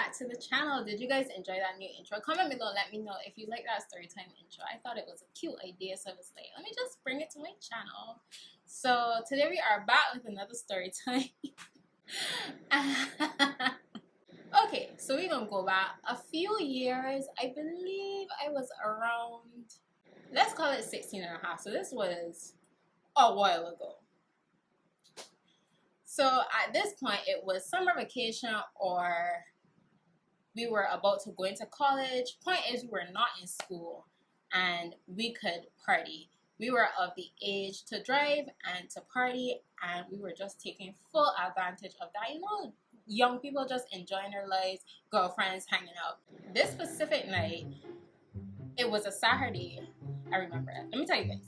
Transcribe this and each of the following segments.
back to the channel. Did you guys enjoy that new intro? Comment below, let me know if you like that story time intro. I thought it was a cute idea, so I was like, let me just bring it to my channel. So today we are back with another story time. Okay, so we're gonna go back a few years. I believe I was around, let's call it 16 and a half. So this was a while ago. So at this point, it was summer vacation or we were about to go into college. Point is, we were not in school and we could party. We were of the age to drive and to party, and we were just taking full advantage of that. You know, young people just enjoying their lives, girlfriends hanging out. This specific night, it was a Saturday. I remember it. Let me tell you guys.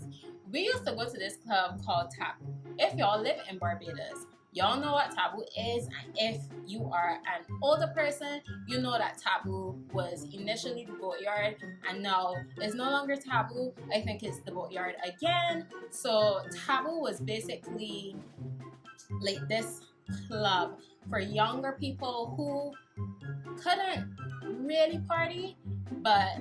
We used to go to this club called Taboo. If y'all live in Barbados, y'all know what Taboo is, and if you are an older person, you know that Taboo was initially the Boatyard, and now it's no longer Taboo. I think it's the Boatyard again. So Taboo was basically like this club for younger people who couldn't really party, but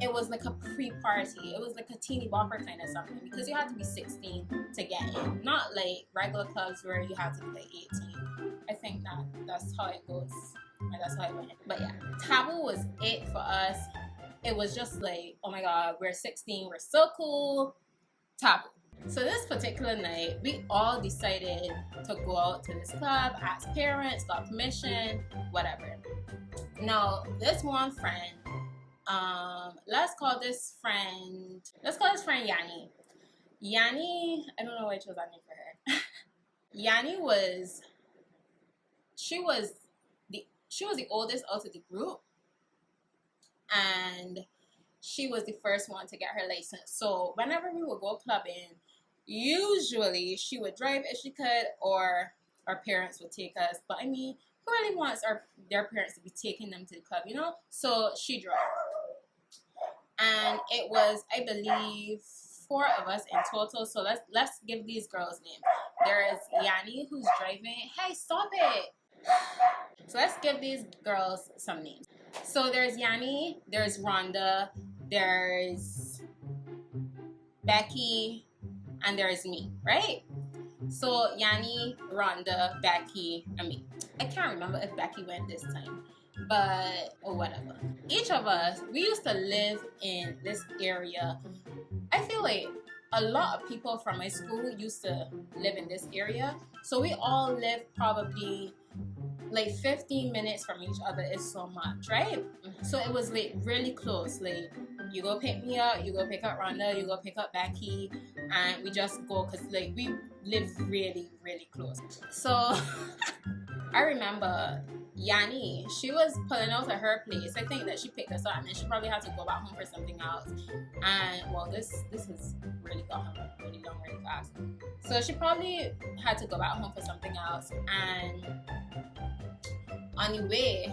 it was like a pre-party. It was like a teeny bopper kind of something, because you had to be 16 to get in. Not like regular clubs where you had to be like 18. I think that's how it goes. And that's how it went. But yeah, Taboo was it for us. It was just like, oh my god, we're 16, we're so cool. Taboo. So this particular night, we all decided to go out to this club, ask parents, got permission, whatever. Now, this one friend, let's call this friend Yanni. Yanni, I don't know why I chose that name for her. Yanni was the oldest out of the group, and she was the first one to get her license. So whenever we would go clubbing, usually she would drive if she could, or our parents would take us. But I mean, who really wants their parents to be taking them to the club, you know? So she drove. And it was, I believe, 4 of us in total. So let's give these girls names. There is Yanni, who's driving. Hey, stop it! So let's give these girls some names. So there's Yanni, there's Rhonda, there's Becky, and there's me, right? So Yanni, Rhonda, Becky, and me. I can't remember if Becky went this time, but or whatever. Each of us, we used to live in this area. I feel like a lot of people from my school used to live in this area. So we all lived probably like 15 minutes from each other is so much, right? So it was like really close. Like, you go pick me up, you go pick up Rhonda, you go pick up Becky, and we just go, because like we live really, really close. So I remember Yanni, she was pulling out at her place. I think that she picked us up and then she probably had to go back home for something else. And well, this has really gone really long, really fast. So she probably had to go back home for something else. And on the way,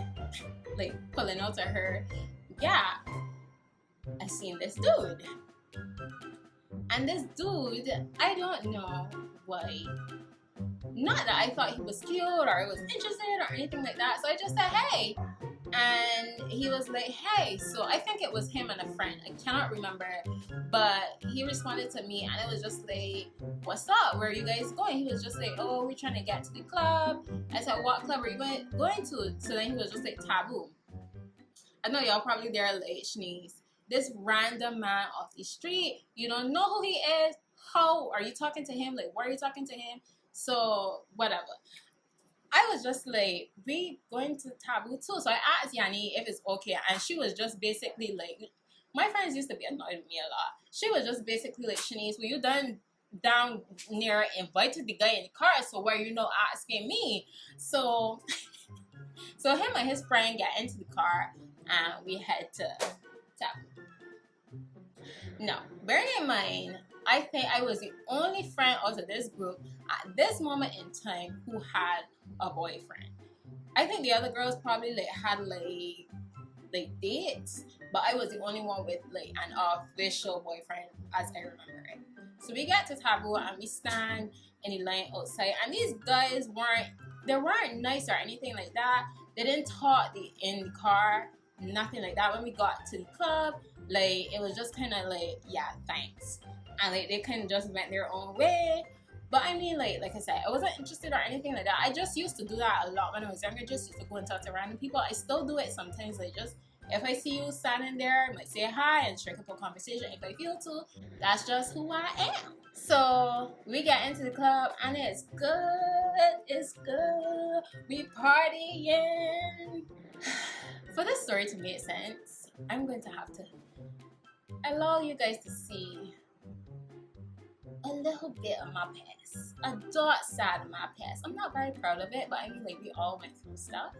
like pulling out at her, yeah, I seen this dude. And this dude, I don't know why. Not that I thought he was cute or I was interested or anything like that. So I just said, hey. And he was like, hey. So I think it was him and a friend. I cannot remember. But he responded to me and it was just like, what's up? Where are you guys going? He was just like, oh, we're trying to get to the club. I said, what club are you going to? So then he was just like, Taboo. I know y'all probably there like, Shanice, this random man off the street, you don't know who he is. How are you talking to him? Like, why are you talking to him? So whatever. I was just like, we going to Taboo too. So I asked Yanni if it's okay, and she was just basically like, my friends used to be annoyed with me a lot. She was just basically like, Shanice, were you done down near invited the guy in the car? So why you asking me? So so him and his friend get into the car and we head to Taboo. Now, bearing in mind, I think I was the only friend out of this group at this moment in time who had a boyfriend. I think the other girls probably had dates, but I was the only one with like an official boyfriend, as I remember it. So we get to Taboo and we stand in the line outside, and these guys weren't nice or anything like that, They didn't talk in the car, nothing like that. When we got to the club, like, it was just kind of like, yeah, thanks. And like, they kind of just went their own way. But I mean, like I said, I wasn't interested or anything like that. I just used to do that a lot when I was younger. Just used to go and talk to random people. I still do it sometimes. Like, just if I see you standing there, I might say hi and strike up a conversation if I feel to. That's just who I am. So we get into the club and it's good. It's good. We partying. For this story to make sense, I'm going to have to allow you guys to see a little bit of my past, a dark side of my past. I'm not very proud of it, but I mean, like, we all went through stuff.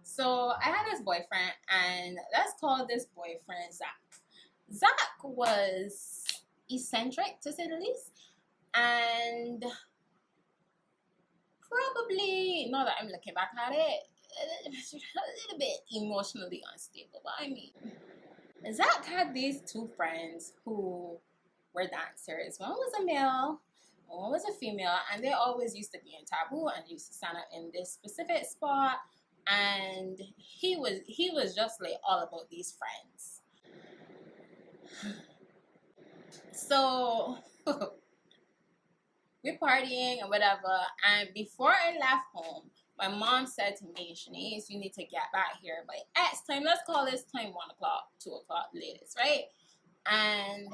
So I had this boyfriend, and let's call this boyfriend Zach. Zach was eccentric, to say the least, and probably, now that I'm looking back at it, a little bit emotionally unstable. But I mean, Zach had these two friends who were dancers. One was a male, one was a female, and they always used to be in Taboo and used to stand up in this specific spot. And he was just like all about these friends. So we're partying and whatever. And before I left home, my mom said to me, Shanice, you need to get back here by X time. Let's call this time 1 o'clock, 2 o'clock latest, right? And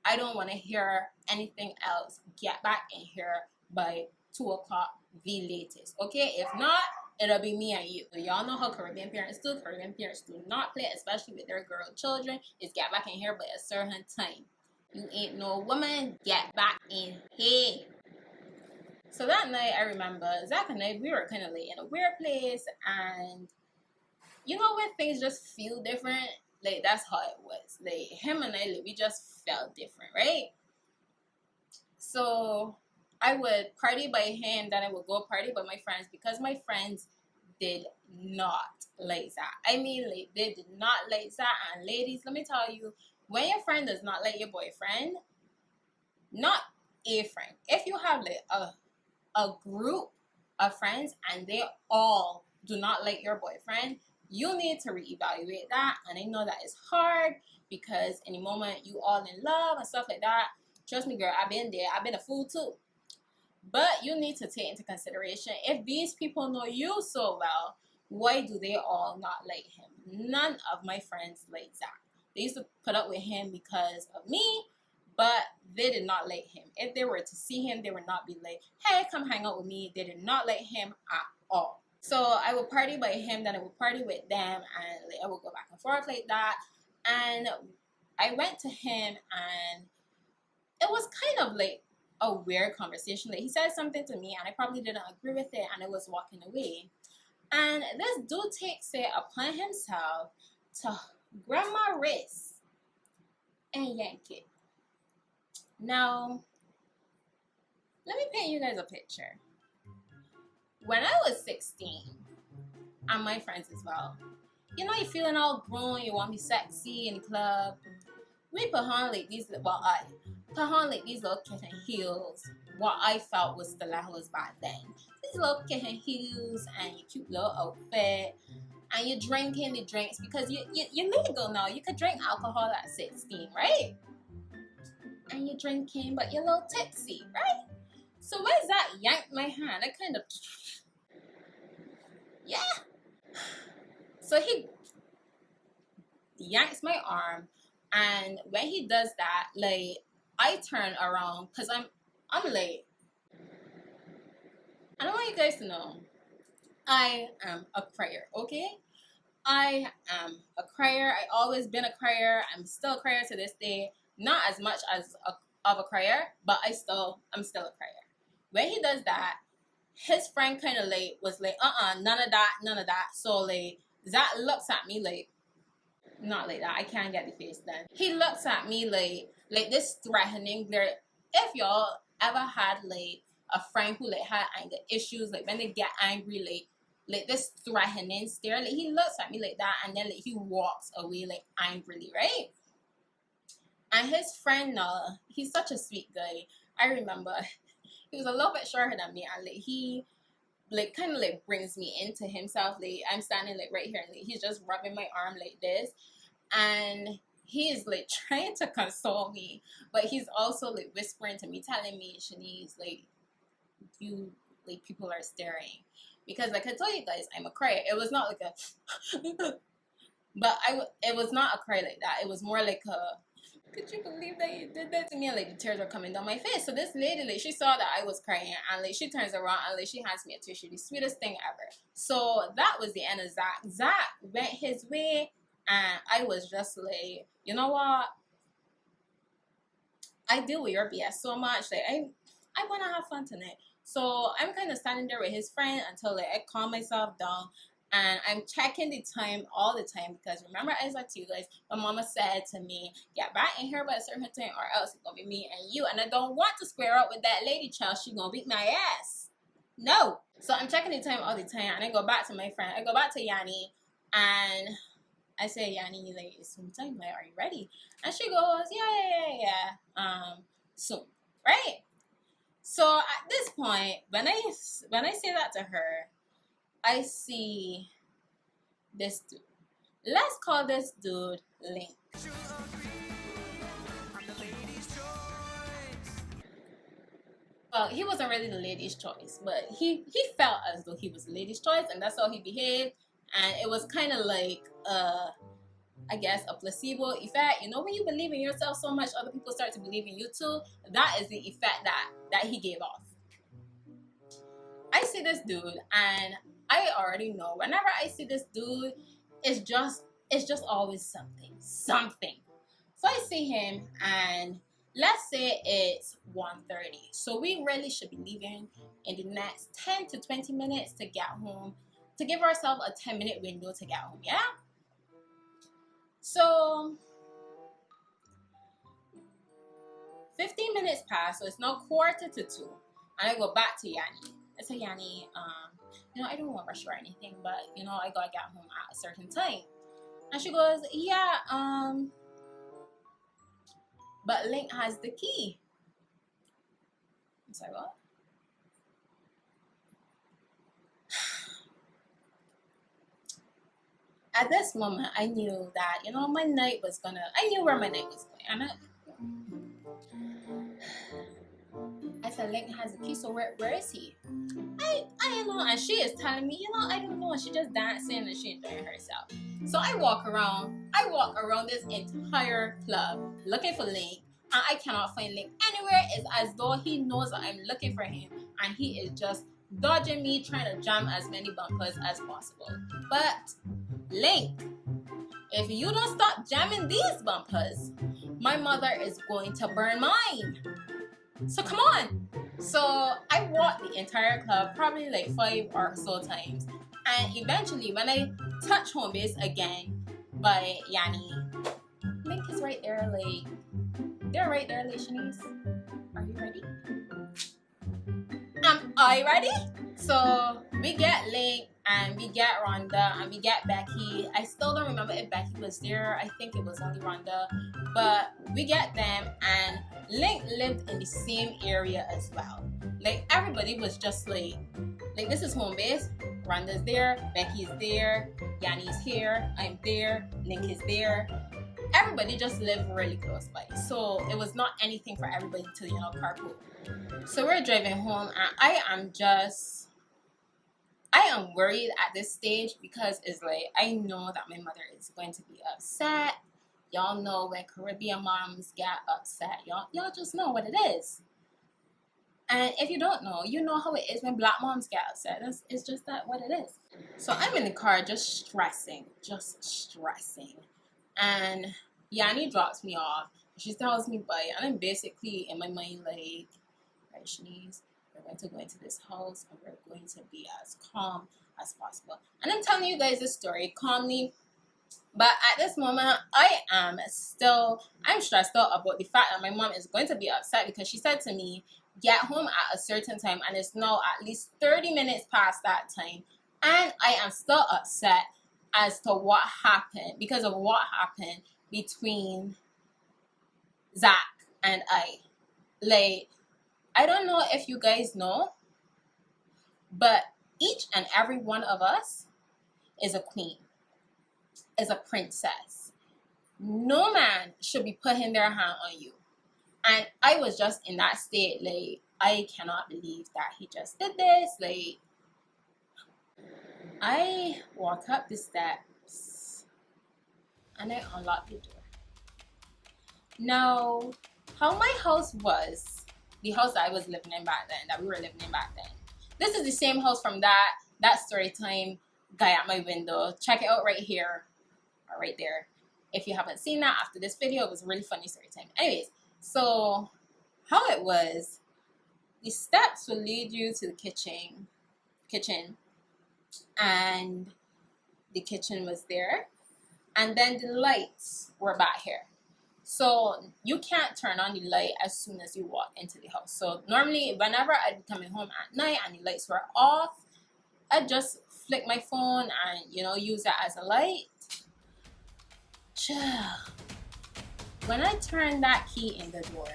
I don't want to hear anything else. Get back in here by 2 o'clock the latest. Okay? If not, it'll be me and you. Y'all know how Caribbean parents do. Caribbean parents do not play, especially with their girl children. Is get back in here by a certain time. You ain't no woman. Get back in here. So that night, I remember Zach and I, we were kind of like in a weird place, and you know when things just feel different. Like, that's how it was. Like, him and I, like, we just felt different, right? So I would party by him, then I would go party by my friends, because my friends did not like that. I mean, like, they did not like that. And ladies, let me tell you, when your friend does not like your boyfriend, not a friend, if you have like a group of friends and they all do not like your boyfriend, you need to reevaluate that. And I know that is hard, because in the moment you all in love and stuff like that, trust me, girl, I've been there. I've been a fool too. But you need to take into consideration, if these people know you so well, why do they all not like him? None of my friends like Zach. They used to put up with him because of me, but they did not like him. If they were to see him, they would not be like, hey, come hang out with me. They did not like him at all. So I would party by him, then I would party with them, and like, I would go back and forth like that. And I went to him, and it was kind of like a weird conversation. Like, he said something to me, and I probably didn't agree with it, and I was walking away. And this dude takes it upon himself to grab my wrist and yank it. Now, let me paint you guys a picture. When I was 16, and my friends as well, you know, you're feeling all grown, you want to be sexy in the club. We put on like these, well, I put on like these little kitten heels, what I felt was stilettos back then. These little kitten heels and your cute little outfit, and you're drinking the drinks, because you're legal now. You could drink alcohol at 16, right? And you're drinking, but you're a little tipsy, right? So where's that yanked my hand? I kind of, yeah. So he yanks my arm, and when he does that, like, I turn around, because I'm late. And I want you guys to know, I am a crier, okay? I am a crier. I always been a crier. I'm still a crier to this day. Not as much as of a crier, but I'm still a crier. When he does that, his friend kind of like was like, none of that. So like, Zach looks at me like, not like that. I can't get the face done. He looks at me like this threatening glare. If y'all ever had like a friend who like had anger issues, like when they get angry, like this threatening stare, like he looks at me like that, and then like he walks away like angrily, right? And his friend, he's such a sweet guy. I remember he was a little bit shorter than me, and like he like kind of like brings me into himself. Like I'm standing like right here, and like, he's just rubbing my arm like this, and he's like trying to console me, but he's also like whispering to me, telling me, Shanice, like you, like people are staring, because like I told you guys, I'm a crier. It was not like a but it was not a cry like that. It was more like a, could you believe that you did that to me? And like the tears were coming down my face. So this lady, like she saw that I was crying, and like she turns around and like she hands me a tissue, the sweetest thing ever. So that was the end of Zach. Zach went his way, and I was just like, you know what? I deal with your BS so much. Like I wanna have fun tonight. So I'm kind of standing there with his friend until like I calm myself down. And I'm checking the time all the time, because remember I said to you guys, my mama said to me, get back in here by a certain time or else it's gonna be me and you. And I don't want to square up with that lady child. She gonna beat my ass. No. So I'm checking the time all the time, and I go back to my friend. I go back to Yanni, and I say, Yanni, like, it's soon time. Like, are you ready? And she goes, yeah. Soon, right? So at this point, when I say that to her, I see this dude. Let's call this dude Link. Well, he wasn't really the lady's choice, but he felt as though he was the lady's choice, and that's how he behaved. And it was kind of like, I guess, a placebo effect. You know, when you believe in yourself so much, other people start to believe in you too. That is the effect that he gave off. I see this dude, and I already know whenever I see this dude, it's just always something. So I see him, and let's say it's 1:30. So we really should be leaving in the next 10 to 20 minutes to get home, to give ourselves a 10-minute window to get home, yeah? So 15 minutes pass, so it's now 1:45, and I go back to Yanni. I say, Yanni, you know, I don't want to rush or anything, but you know, I gotta get home at a certain time. And she goes, yeah, but Link has the key. I'm sorry, what? At this moment, I knew that, you know, I knew where my night was going. And I said, Link has a key, so where is he? I don't know. And she is telling me, you know, I don't know. She just dancing and she enjoying herself. So I walk around this entire club looking for Link, and I cannot find Link anywhere. It's as though he knows that I'm looking for him, and he is just dodging me, trying to jam as many bumpers as possible. But Link, if you don't stop jamming these bumpers, my mother is going to burn mine. So come on. So I walked the entire club probably like 5 or so times, and eventually when I touch home base again by Yanni, Link is right there. Like, they're right there. Like, Shanice, are you ready? Am I ready? So we get Link, and we get Rhonda, and we get Becky. I still don't remember if Becky was there. I think it was only Rhonda. But we get them, and Link lived in the same area as well. Like, everybody was just like this is home base. Rhonda's there, Becky's there, Yanni's here, I'm there, Link is there. Everybody just lived really close by. So it was not anything for everybody to, you know, carpool. So we're driving home, and I am worried at this stage, because it's like, I know that my mother is going to be upset. Y'all know when Caribbean moms get upset. Y'all just know what it is. And if you don't know, you know how it is when Black moms get upset. It's just that what it is. So I'm in the car just stressing. And Yanni drops me off. She tells me bye. And I'm basically in my mind like, right, Shanice, we're going to go into this house, and we're going to be as calm as possible. And I'm telling you guys this story calmly. But at this moment, I'm stressed out about the fact that my mom is going to be upset, because she said to me, get home at a certain time, and it's now at least 30 minutes past that time. And I am still upset as to what happened, because of what happened between Zach and I. Like, I don't know if you guys know, but each and every one of us is a queen, is a princess. No man should be putting their hand on you. And I was just in that state, like, I cannot believe that he just did this. Like, I walk up the steps and I unlock the door. Now, how my house was, the house that I was living in back then, that we were living in back then, this is the same house from that story time guy at my window. Check it out right here or right there. If you haven't seen that after this video, it was a really funny story time. Anyways, so how it was, the steps will lead you to the kitchen, and the kitchen was there, and then the lights were back here. So you can't turn on the light as soon as you walk into the house. So normally whenever I'd be coming home at night and the lights were off, I'd just flick my phone and, you know, use that as a light. When I turned that key in the door,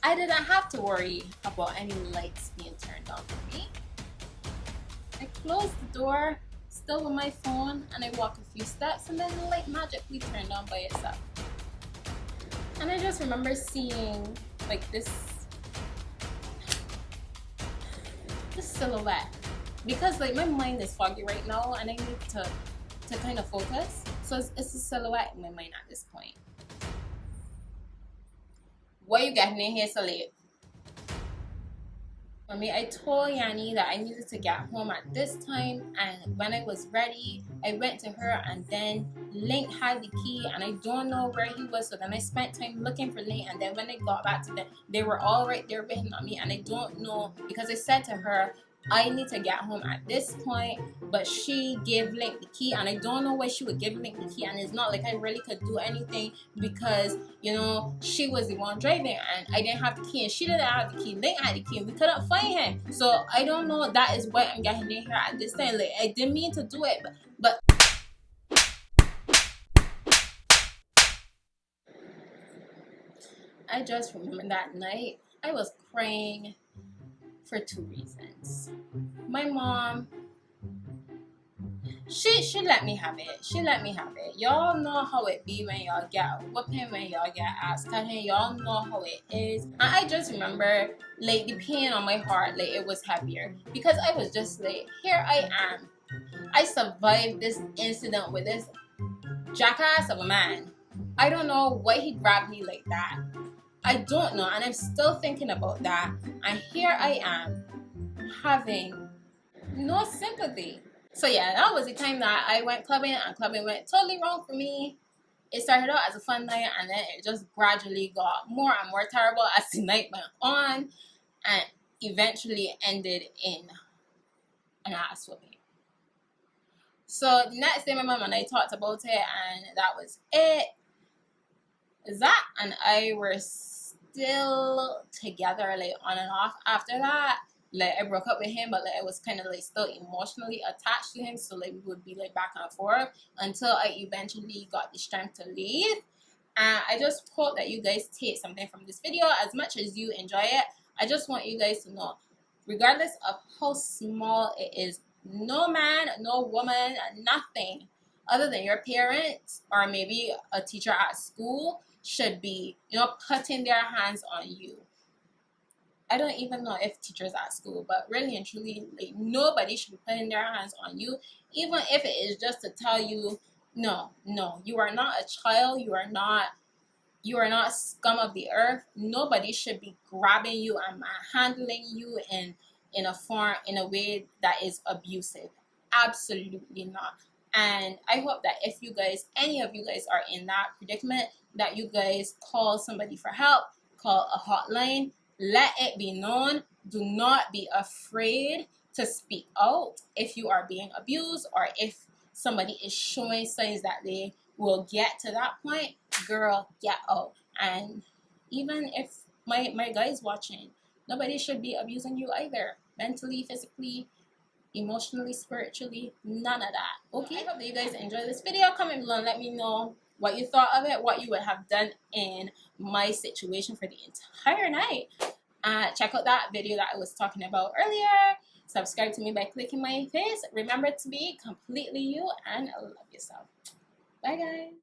I didn't have to worry about any lights being turned on for me. I closed the door, still with my phone, and I walk a few steps, and then the light magically turned on by itself. And I just remember seeing like this silhouette, because like my mind is foggy right now and I need to kind of focus. So it's a silhouette in my mind at this point. What you getting in here so late? For me, I told Yanni that I needed to get home at this time, and when I was ready, I went to her, and then Link had the key, and I don't know where he was. So then I spent time looking for Link, and then when I got back to them, they were all right there waiting on me, and I don't know, because I said to her, I need to get home at this point, but she gave Link the key, and I don't know why she would give Link the key, and it's not like I really could do anything because, you know, she was the one driving and I didn't have the key, and she didn't have the key. Link had the key and we couldn't find him. So I don't know, that is why I'm getting in here at this time. Like, I didn't mean to do it, but I just remember that night I was crying for two reasons. My mom, she let me have it. She let me have it. Y'all know how it be when y'all get a whooping, when y'all get ass cutting. Y'all know how it is. And I just remember, like, the pain on my heart, like, it was heavier. Because I was just like, here I am. I survived this incident with this jackass of a man. I don't know why he grabbed me like that. I don't know, and I'm still thinking about that. And here I am, having no sympathy. So yeah, that was the time that I went clubbing, and clubbing went totally wrong for me. It started out as a fun night, and then it just gradually got more and more terrible as the night went on, and eventually ended in an ass whooping. So the next day, my mom and I talked about it, and that was it. Zach and I were still together, like, on and off after that. Like, I broke up with him, but like I was kind of like still emotionally attached to him, so like we would be like back and forth until I eventually got the strength to leave. And I just hope that you guys take something from this video. As much as you enjoy it, I just want you guys to know, regardless of how small it is, no man, no woman, nothing other than your parents or maybe a teacher at school should be, you know, putting their hands on you. I don't even know if teachers at school, but really and truly, like, nobody should be putting their hands on you, even if it is just to tell you, no, you are not a child, you are not scum of the earth. Nobody should be grabbing you and handling you in a way that is abusive. Absolutely not. And I hope that if you guys, any of you guys are in that predicament, that you guys call somebody for help, call a hotline, let it be known. Do not be afraid to speak out if you are being abused, or if somebody is showing signs that they will get to that point. Girl, get out. And even if my guys watching, nobody should be abusing you either, mentally, physically, emotionally, spiritually, none of that. Okay, I hope that you guys enjoy this video. Comment below and let me know what you thought of it, what you would have done in my situation for the entire night. Check out that video that I was talking about earlier. Subscribe to me by clicking my face. Remember to be completely you and love yourself. Bye, guys.